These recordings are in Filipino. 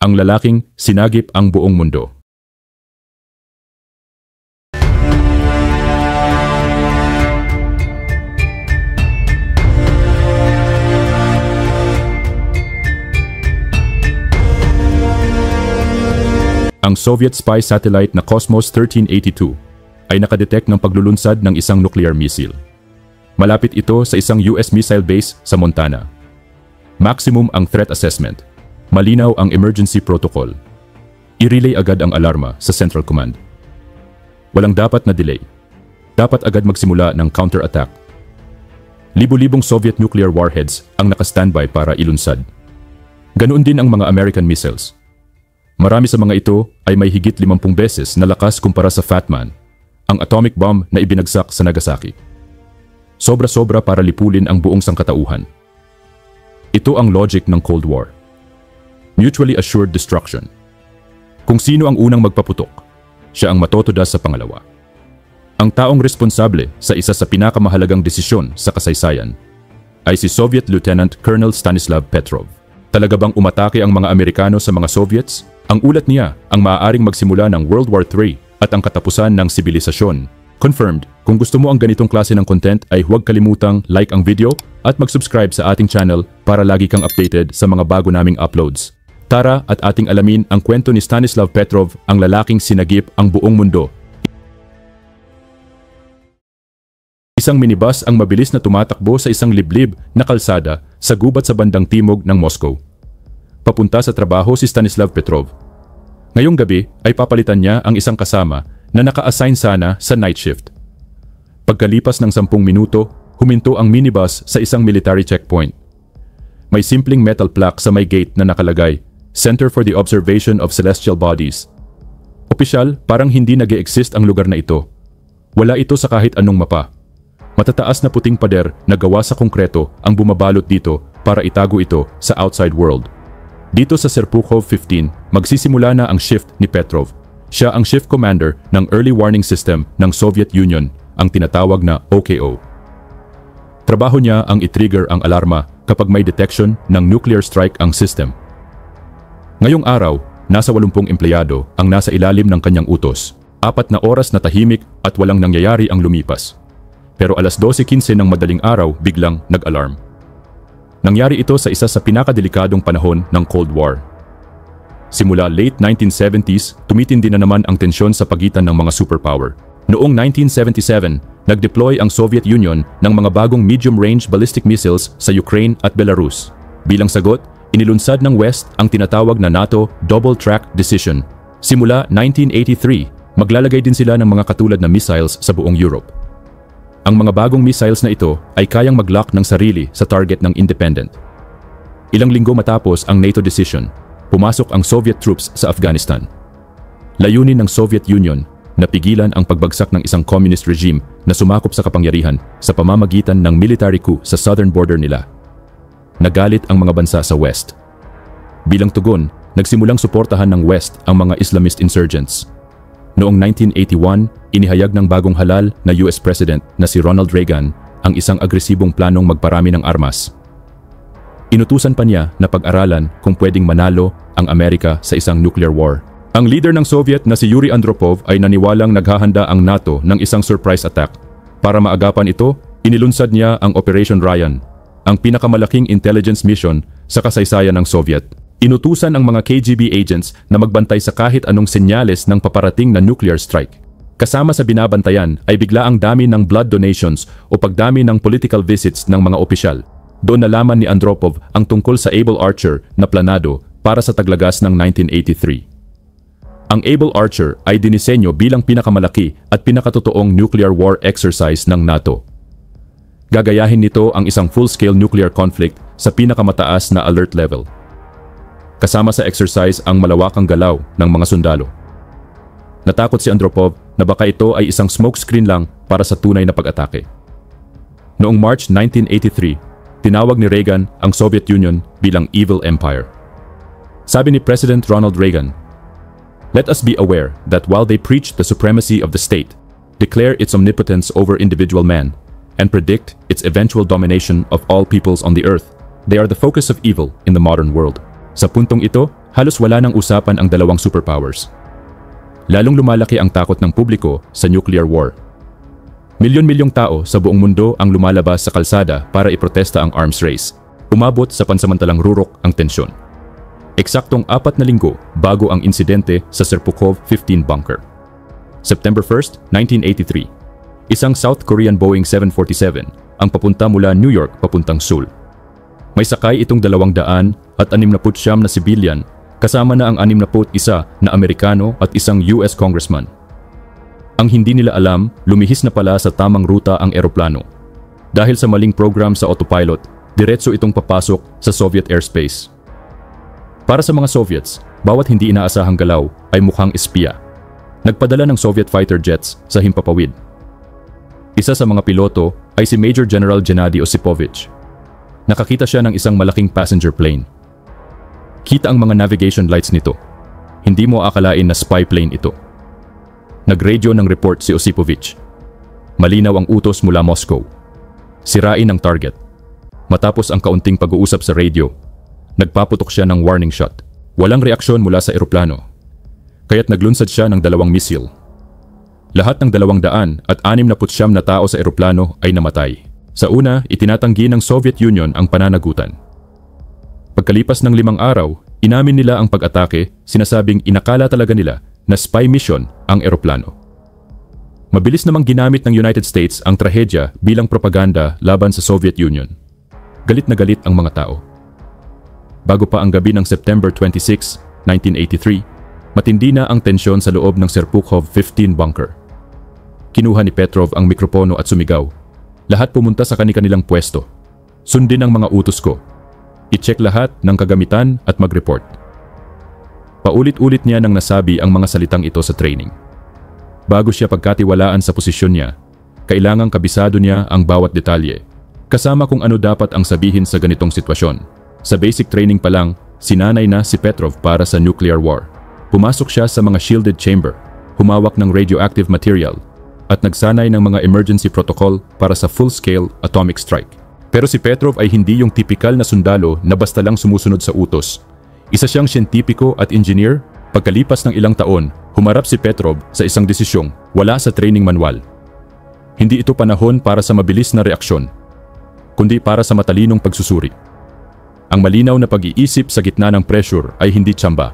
ang lalaking sinagip ang buong mundo. Ang Soviet spy satellite na Cosmos 1382 ay nakadetect ng paglulunsad ng isang nuclear missile. Malapit ito sa isang US missile base sa Montana. Maximum ang threat assessment. Malinaw ang emergency protocol. I-relay agad ang alarma sa Central Command. Walang dapat na delay. Dapat agad magsimula ng counter-attack. Libo-libong Soviet nuclear warheads ang naka-standby para ilunsad. Ganoon din ang mga American missiles. Marami sa mga ito ay may higit 50 beses na lakas kumpara sa Fat Man, ang atomic bomb na ibinagsak sa Nagasaki. Sobra-sobra para lipulin ang buong sangkatauhan. Ito ang logic ng Cold War. Mutually assured destruction. Kung sino ang unang magpaputok, siya ang matotodas sa pangalawa. Ang taong responsable sa isa sa pinakamahalagang desisyon sa kasaysayan ay si Soviet Lieutenant Colonel Stanislav Petrov. Talaga bang umatake ang mga Amerikano sa mga Soviets? Ang ulat niya ang maaaring magsimula ng World War III at ang katapusan ng sibilisasyon. Confirmed. Kung gusto mo ang ganitong klase ng content ay huwag kalimutang like ang video at mag-subscribe sa ating channel para lagi kang updated sa mga bago naming uploads. Tara at ating alamin ang kwento ni Stanislav Petrov, ang lalaking sinagip ang buong mundo. Isang minibus ang mabilis na tumatakbo sa isang liblib na kalsada sa gubat sa bandang timog ng Moscow. Papunta sa trabaho si Stanislav Petrov. Ngayong gabi ay papalitan niya ang isang kasama na naka-assign sana sa night shift. Pagkalipas ng 10 minuto, huminto ang minibus sa isang military checkpoint. May simpleng metal plaque sa may gate na nakalagay, Center for the Observation of Celestial Bodies. Opisyal, parang hindi nag-e-exist ang lugar na ito. Wala ito sa kahit anong mapa. Matataas na puting pader na gawa sa konkreto ang bumabalot dito para itago ito sa outside world. Dito sa Serpukhov 15, magsisimula na ang shift ni Petrov. Siya ang shift commander ng Early Warning System ng Soviet Union, ang tinatawag na OKO. Trabaho niya ang i-trigger ang alarma kapag may detection ng nuclear strike ang system. Ngayong araw, nasa 80 empleyado ang nasa ilalim ng kanyang utos. 4 na oras na tahimik at walang nangyayari ang lumipas. Pero alas 12:15 ng madaling araw, biglang nag-alarm. Nangyari ito sa isa sa pinakadelikadong panahon ng Cold War. Simula late 1970s, tumitindi na naman ang tensyon sa pagitan ng mga superpower. Noong 1977, nag-deploy ang Soviet Union ng mga bagong medium-range ballistic missiles sa Ukraine at Belarus. Bilang sagot, inilunsad ng West ang tinatawag na NATO Double Track Decision. Simula 1983, maglalagay din sila ng mga katulad na missiles sa buong Europe. Ang mga bagong missiles na ito ay kayang mag-lock ng sarili sa target ng independent. Ilang linggo matapos ang NATO decision, pumasok ang Soviet troops sa Afghanistan. Layunin ng Soviet Union na pigilan ang pagbagsak ng isang communist regime na sumakop sa kapangyarihan sa pamamagitan ng military coup sa southern border nila. Nagalit ang mga bansa sa West. Bilang tugon, nagsimulang suportahan ng West ang mga Islamist insurgents. Noong 1981, inihayag ng bagong halal na US President na si Ronald Reagan ang isang agresibong planong magparami ng armas. Inutusan pa niya na pag-aralan kung pwedeng manalo ang Amerika sa isang nuclear war. Ang leader ng Soviet na si Yuri Andropov ay naniwalang naghahanda ang NATO ng isang surprise attack. Para maagapan ito, inilunsad niya ang Operation Ryan, ang pinakamalaking intelligence mission sa kasaysayan ng Soviet. Inutusan ang mga KGB agents na magbantay sa kahit anong senyales ng paparating na nuclear strike. Kasama sa binabantayan ay bigla ang dami ng blood donations o pagdami ng political visits ng mga opisyal. Doon nalaman ni Andropov ang tungkol sa Able Archer na planado para sa taglagas ng 1983. Ang Able Archer ay dinisenyo bilang pinakamalaki at pinakatotoong nuclear war exercise ng NATO. Gagayahin nito ang isang full-scale nuclear conflict sa pinakamataas na alert level. Kasama sa exercise ang malawakang galaw ng mga sundalo. Natakot si Andropov na baka ito ay isang smokescreen lang para sa tunay na pag-atake. Noong March 1983, tinawag ni Reagan ang Soviet Union bilang Evil Empire. Sabi ni President Ronald Reagan, "Let us be aware that while they preach the supremacy of the state, declare its omnipotence over individual man, and predict its eventual domination of all peoples on the earth, they are the focus of evil in the modern world." Sa puntong ito, halos wala nang usapan ang dalawang superpowers. Lalong lumalaki ang takot ng publiko sa nuclear war. Milyon-milyong tao sa buong mundo ang lumalabas sa kalsada para iprotesta ang arms race. Umabot sa pansamantalang rurok ang tensyon. Eksaktong 4 na linggo bago ang insidente sa Serpukhov 15 bunker. September 1, 1983, isang South Korean Boeing 747 ang papunta mula New York papuntang Seoul. May sakay itong 269 na civilian kasama na ang 61 na Amerikano at isang US congressman. Ang hindi nila alam, lumihis na pala sa tamang ruta ang eroplano. Dahil sa maling program sa autopilot, diretso itong papasok sa Soviet airspace. Para sa mga Soviets, bawat hindi inaasahang galaw ay mukhang espiya. Nagpadala ng Soviet fighter jets sa himpapawid. Isa sa mga piloto ay si Major General Gennady Osipovich. Nakakita siya ng isang malaking passenger plane. Kita ang mga navigation lights nito. Hindi mo akalain na spy plane ito. Nag-radio ng report si Osipovich. Malinaw ang utos mula Moscow. Sirain ang target. Matapos ang kaunting pag-uusap sa radio, nagpaputok siya ng warning shot. Walang reaksyon mula sa eroplano. Kaya't naglunsad siya ng 2 misil. Lahat ng 269 na tao sa eroplano ay namatay. Sa una, itinatanggi ng Soviet Union ang pananagutan. Pagkalipas ng 5 araw, inamin nila ang pag-atake, sinasabing inakala talaga nila na spy mission ang eroplano. Mabilis namang ginamit ng United States ang trahedya bilang propaganda laban sa Soviet Union. Galit na galit ang mga tao. Bago pa ang gabi ng September 26, 1983, matindi na ang tensyon sa loob ng Serpukhov 15 bunker. Kinuha ni Petrov ang mikropono at sumigaw. Lahat pumunta sa kani-kanilang pwesto. Sundin ang mga utos ko. I-check lahat ng kagamitan at mag-report. Paulit-ulit niya nang nasabi ang mga salitang ito sa training. Bago siya pagkatiwalaan sa posisyon niya, kailangang kabisado niya ang bawat detalye, kasama kung ano dapat ang sabihin sa ganitong sitwasyon. Sa basic training pa lang, sinanay na si Petrov para sa nuclear war. Pumasok siya sa mga shielded chamber, humawak ng radioactive material, at nagsanay ng mga emergency protocol para sa full-scale atomic strike. Pero si Petrov ay hindi yung tipikal na sundalo na basta lang sumusunod sa utos. Isa siyang siyentipiko at engineer. Pagkalipas ng ilang taon, humarap si Petrov sa isang desisyong wala sa training manual. Hindi ito panahon para sa mabilis na reaksyon, kundi para sa matalinong pagsusuri. Ang malinaw na pag-iisip sa gitna ng pressure ay hindi tsamba.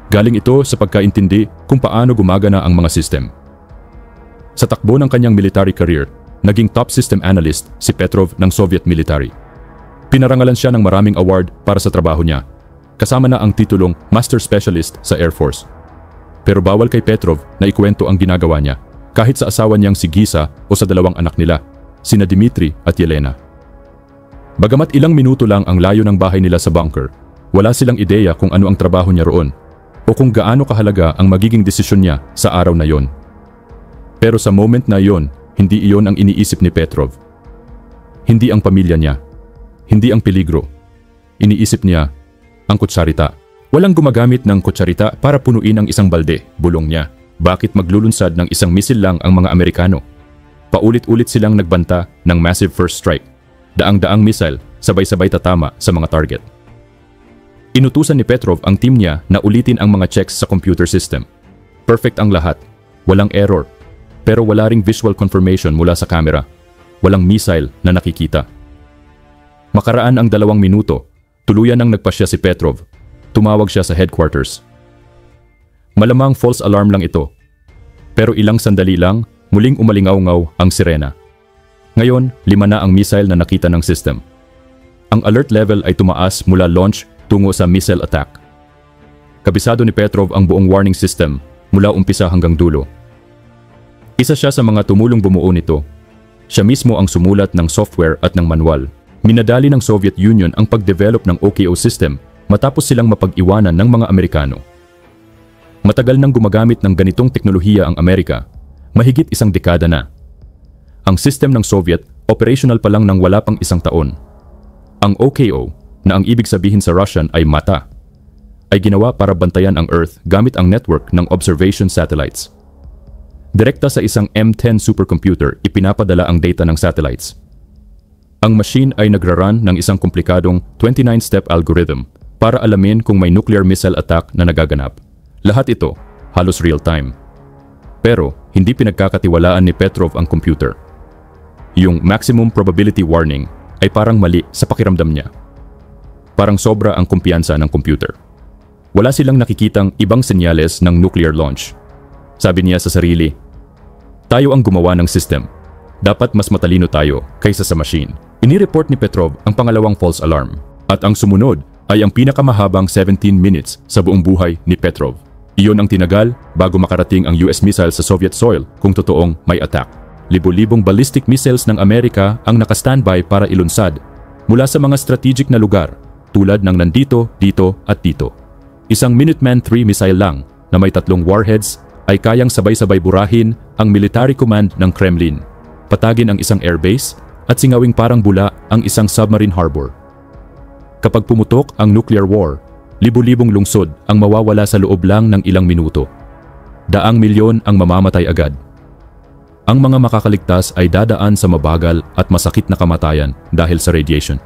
Galing ito sa pagkaintindi kung paano gumagana ang mga system. Sa takbo ng kanyang military career, naging top system analyst si Petrov ng Soviet military. Pinarangalan siya ng maraming award para sa trabaho niya, kasama na ang titulong Master Specialist sa Air Force. Pero bawal kay Petrov na ikwento ang ginagawa niya, kahit sa asawa niyang si Gisa o sa 2 anak nila, sina Dmitry at Yelena. Bagamat ilang minuto lang ang layo ng bahay nila sa bunker, wala silang ideya kung ano ang trabaho niya roon o kung gaano kahalaga ang magiging desisyon niya sa araw na yon. Pero sa moment na yon, hindi iyon ang iniisip ni Petrov. Hindi ang pamilya niya. Hindi ang peligro. Iniisip niya ang kutsarita. Walang gumagamit ng kutsarita para punuin ang isang balde, bulong niya. Bakit maglulunsad ng isang misil lang ang mga Amerikano? Paulit-ulit silang nagbanta ng massive first strike. Daang-daang missile, sabay-sabay tatama sa mga target. Inutusan ni Petrov ang team niya na ulitin ang mga checks sa computer system. Perfect ang lahat, walang error, pero wala ring visual confirmation mula sa camera. Walang missile na nakikita. Makaraan ang 2 minuto, tuluyan nang nagpasya si Petrov. Tumawag siya sa headquarters. Malamang false alarm lang ito. Pero ilang sandali lang, muling umalingaw-ngaw ang sirena. Ngayon, 5 na ang missile na nakita ng system. Ang alert level ay tumaas mula launch tungo sa missile attack. Kabisado ni Petrov ang buong warning system mula umpisa hanggang dulo. Isa siya sa mga tumulong bumuo nito. Siya mismo ang sumulat ng software at ng manual. Minadali ng Soviet Union ang pag-develop ng OKO system matapos silang mapag-iwanan ng mga Amerikano. Matagal nang gumagamit ng ganitong teknolohiya ang Amerika, mahigit 1 dekada na. Ang system ng Soviet, operational pa lang ng wala pang 1 taon. Ang OKO, na ang ibig sabihin sa Russian ay mata, ay ginawa para bantayan ang Earth gamit ang network ng observation satellites. Direkta sa isang M10 supercomputer ipinapadala ang data ng satellites. Ang machine ay nagra-run ng isang komplikadong 29-step algorithm para alamin kung may nuclear missile attack na nagaganap. Lahat ito, halos real-time. Pero hindi pinagkakatiwalaan ni Petrov ang computer. Yung maximum probability warning ay parang mali sa pakiramdam niya. Parang sobra ang kumpiyansa ng computer. Wala silang nakikitang ibang senyales ng nuclear launch. Sabi niya sa sarili, "Tayo ang gumawa ng system. Dapat mas matalino tayo kaysa sa machine." Inireport ni Petrov ang pangalawang false alarm. At ang sumunod ay ang pinakamahabang 17 minutes sa buong buhay ni Petrov. Iyon ang tinagal bago makarating ang US missile sa Soviet soil kung totoong may attack. Libo-libong ballistic missiles ng Amerika ang nakastandby para ilunsad mula sa mga strategic na lugar tulad ng nandito, dito at dito. Isang Minuteman III missile lang na may 3 warheads ay kayang sabay-sabay burahin ang military command ng Kremlin, patagin ang isang airbase at singawing parang bula ang isang submarine harbor. Kapag pumutok ang nuclear war, libo-libong lungsod ang mawawala sa loob lang ng ilang minuto. Daang milyon ang mamamatay agad. Ang mga makakaligtas ay dadaan sa mabagal at masakit na kamatayan dahil sa radiation.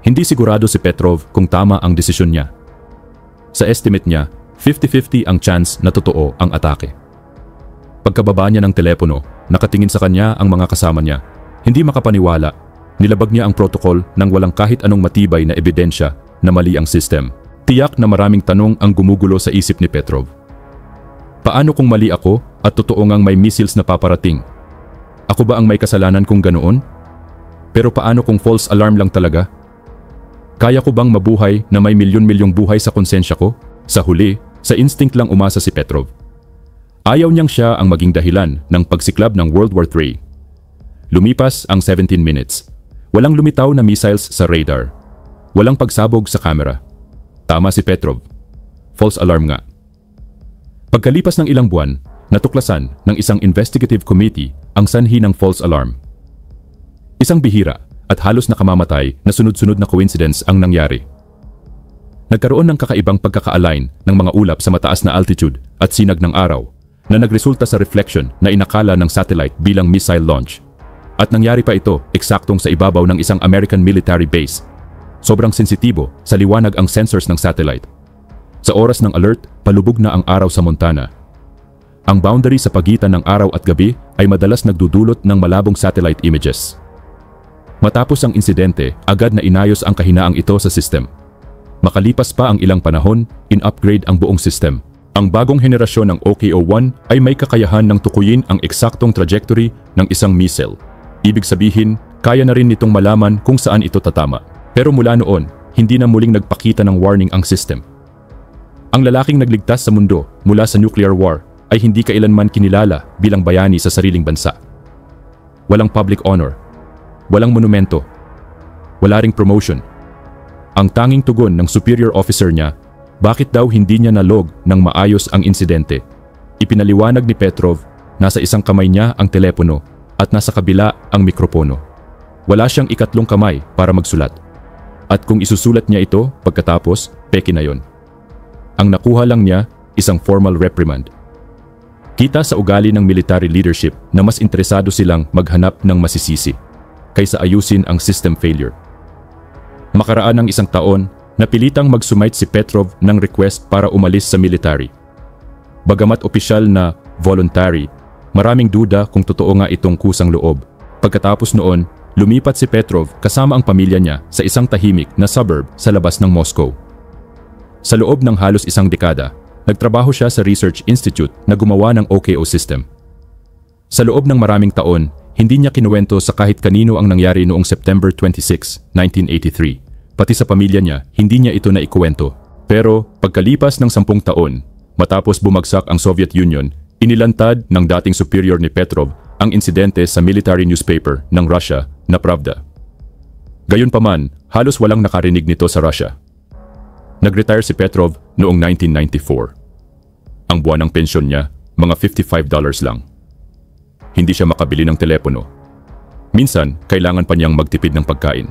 Hindi sigurado si Petrov kung tama ang desisyon niya. Sa estimate niya, 50-50 ang chance na totoo ang atake. Pagkababa niya ng telepono, nakatingin sa kanya ang mga kasama niya. Hindi makapaniwala, nilabag niya ang protocol nang walang kahit anong matibay na ebidensya na mali ang system. Tiyak na maraming tanong ang gumugulo sa isip ni Petrov. Paano kung mali ako at totoo ngang may missiles na paparating? Ako ba ang may kasalanan kung ganoon? Pero paano kung false alarm lang talaga? Kaya ko bang mabuhay na may milyon-milyong buhay sa konsensya ko? Sa huli, sa instinct lang umasa si Petrov. Ayaw niyang siya ang maging dahilan ng pagsiklab ng World War III. Lumipas ang 17 minutes. Walang lumitaw na missiles sa radar. Walang pagsabog sa camera. Tama si Petrov. False alarm nga. Pagkalipas ng ilang buwan, natuklasan ng isang investigative committee ang sanhi ng false alarm. Isang bihira at halos nakamamatay na sunod-sunod na coincidence ang nangyari. Nagkaroon ng kakaibang pagkaka-align ng mga ulap sa mataas na altitude at sinag ng araw na nagresulta sa reflection na inakala ng satellite bilang missile launch. At nangyari pa ito eksaktong sa ibabaw ng isang American military base. Sobrang sensitibo sa liwanag ang sensors ng satellite. Sa oras ng alert, palubog na ang araw sa Montana. Ang boundary sa pagitan ng araw at gabi ay madalas nagdudulot ng malabong satellite images. Matapos ang insidente, agad na inayos ang kahinaang ito sa system. Makalipas pa ang ilang panahon, in-upgrade ang buong system. Ang bagong henerasyon ng OKO-1 ay may kakayahan ng tukuyin ang eksaktong trajectory ng isang missile. Ibig sabihin, kaya na rin nitong malaman kung saan ito tatama. Pero mula noon, hindi na muling nagpakita ng warning ang system. Ang lalaking nagligtas sa mundo mula sa nuclear war ay hindi kailanman kinilala bilang bayani sa sariling bansa. Walang public honor. Walang monumento. Wala ring promotion. Ang tanging tugon ng superior officer niya, bakit daw hindi niya nalog ng maayos ang insidente. Ipinaliwanag ni Petrov, nasa isang kamay niya ang telepono at nasa kabila ang mikropono. Wala siyang ikatlong kamay para magsulat. At kung isusulat niya ito pagkatapos, peke na yon. Ang nakuha lang niya, isang formal reprimand. Kita sa ugali ng military leadership na mas interesado silang maghanap ng masisisi kaysa ayusin ang system failure. Makaraan ng isang taon, napilitang mag-submit si Petrov ng request para umalis sa military. Bagamat opisyal na voluntary, maraming duda kung totoo nga itong kusang loob. Pagkatapos noon, lumipat si Petrov kasama ang pamilya niya sa isang tahimik na suburb sa labas ng Moscow. Sa loob ng halos isang dekada, nagtrabaho siya sa Research Institute na gumawa ng OKO system. Sa loob ng maraming taon, hindi niya kinuwento sa kahit kanino ang nangyari noong September 26, 1983. Pati sa pamilya niya, hindi niya ito naikuwento. Pero pagkalipas ng 10 taon, matapos bumagsak ang Soviet Union, inilantad ng dating superior ni Petrov ang insidente sa military newspaper ng Russia na Pravda. Gayunpaman, halos walang nakarinig nito sa Russia. Nag-retire si Petrov noong 1994. Ang buwan ng pensyon niya, mga $55 lang. Hindi siya makabili ng telepono. Minsan, kailangan pa niyang magtipid ng pagkain.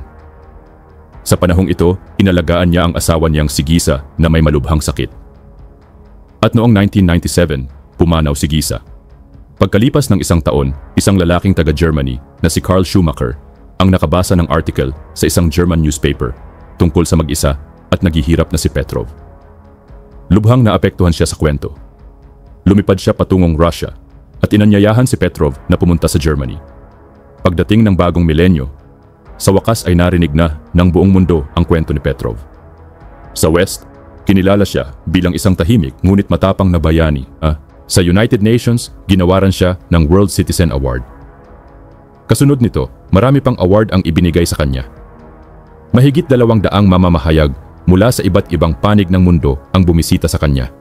Sa panahong ito, inalagaan niya ang asawa niyang si Gisa na may malubhang sakit. At noong 1997, pumanaw si Gisa. Pagkalipas ng isang taon, isang lalaking taga-Germany na si Karl Schumacher ang nakabasa ng article sa isang German newspaper tungkol sa mag-isa at naghihirap na si Petrov. Lubhang naapektuhan siya sa kwento. Lumipad siya patungong Russia at inanyayahan si Petrov na pumunta sa Germany. Pagdating ng bagong milenyo, sa wakas ay narinig na ng buong mundo ang kwento ni Petrov. Sa West, kinilala siya bilang isang tahimik ngunit matapang na bayani. Sa United Nations, ginawaran siya ng World Citizen Award. Kasunod nito, marami pang award ang ibinigay sa kanya. Mahigit 200 mamamahayag mula sa iba't ibang panig ng mundo ang bumisita sa kanya.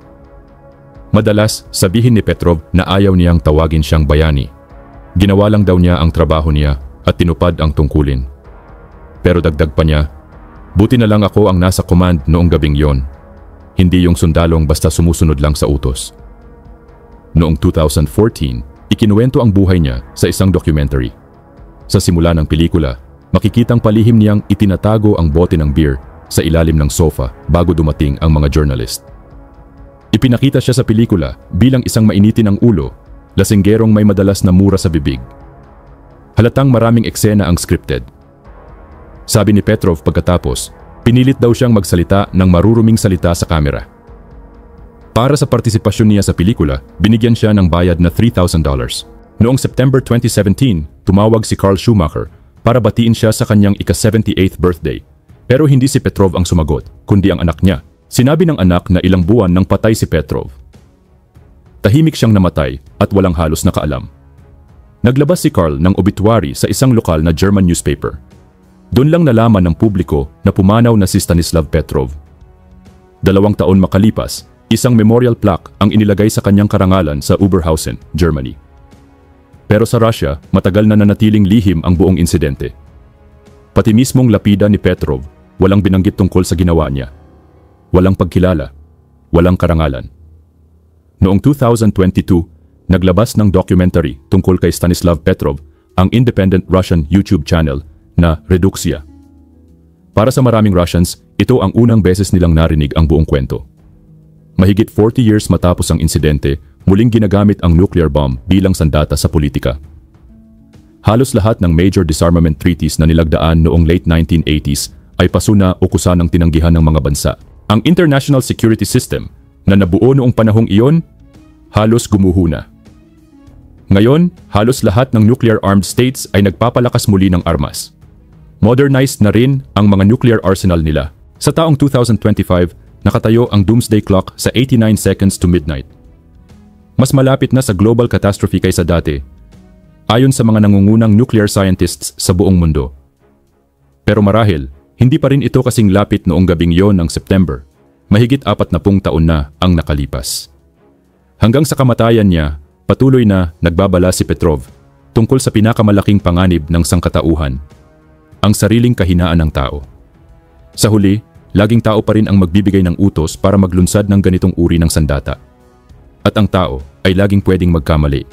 Madalas, sabihin ni Petrov na ayaw niyang tawagin siyang bayani. Ginawa lang daw niya ang trabaho niya at tinupad ang tungkulin. Pero dagdag pa niya, buti na lang ako ang nasa command noong gabing yon. Hindi yung sundalong basta sumusunod lang sa utos. Noong 2014, ikinuwento ang buhay niya sa isang documentary. Sa simula ng pelikula, makikitang palihim niyang itinatago ang bote ng beer sa ilalim ng sofa bago dumating ang mga journalist. Ipinakita siya sa pelikula bilang isang mainitin ang ulo, lasinggerong may madalas na mura sa bibig. Halatang maraming eksena ang scripted. Sabi ni Petrov pagkatapos, pinilit daw siyang magsalita ng maruruming salita sa kamera. Para sa partisipasyon niya sa pelikula, binigyan siya ng bayad na $3,000. Noong September 2017, tumawag si Carl Schumacher para batiin siya sa kanyang ika-78th birthday. Pero hindi si Petrov ang sumagot, kundi ang anak niya. Sinabi ng anak na ilang buwan nang patay si Petrov. Tahimik siyang namatay at walang halos nakaalam. Naglabas si Carl ng obituary sa isang lokal na German newspaper. Doon lang nalaman ng publiko na pumanaw na si Stanislav Petrov. 2 taon makalipas, isang memorial plaque ang inilagay sa kanyang karangalan sa Oberhausen, Germany. Pero sa Russia, matagal na nanatiling lihim ang buong insidente. Pati mismong lapida ni Petrov, walang binanggit tungkol sa ginawa niya. Walang pagkilala, walang karangalan. Noong 2022, naglabas ng documentary tungkol kay Stanislav Petrov ang independent Russian YouTube channel na Reduxia. Para sa maraming Russians, ito ang unang beses nilang narinig ang buong kwento. Mahigit 40 years matapos ang insidente, muling ginagamit ang nuclear bomb bilang sandata sa politika. Halos lahat ng major disarmament treaties na nilagdaan noong late 1980s ay pasuna o kusa ng tinanggihan ng mga bansa. Ang international security system na nabuo noong panahong iyon, halos gumuho na. Ngayon, halos lahat ng nuclear-armed states ay nagpapalakas muli ng armas. Modernized na rin ang mga nuclear arsenal nila. Sa taong 2025, nakatayo ang doomsday clock sa 89 seconds to midnight. Mas malapit na sa global catastrophe kaysa dati, ayon sa mga nangungunang nuclear scientists sa buong mundo. Pero marahil, hindi pa rin ito kasing lapit noong gabing yon ng September. Mahigit 40 taon na ang nakalipas. Hanggang sa kamatayan niya, patuloy na nagbabala si Petrov tungkol sa pinakamalaking panganib ng sangkatauhan, ang sariling kahinaan ng tao. Sa huli, laging tao pa rin ang magbibigay ng utos para maglunsad ng ganitong uri ng sandata. At ang tao ay laging pwedeng magkamali.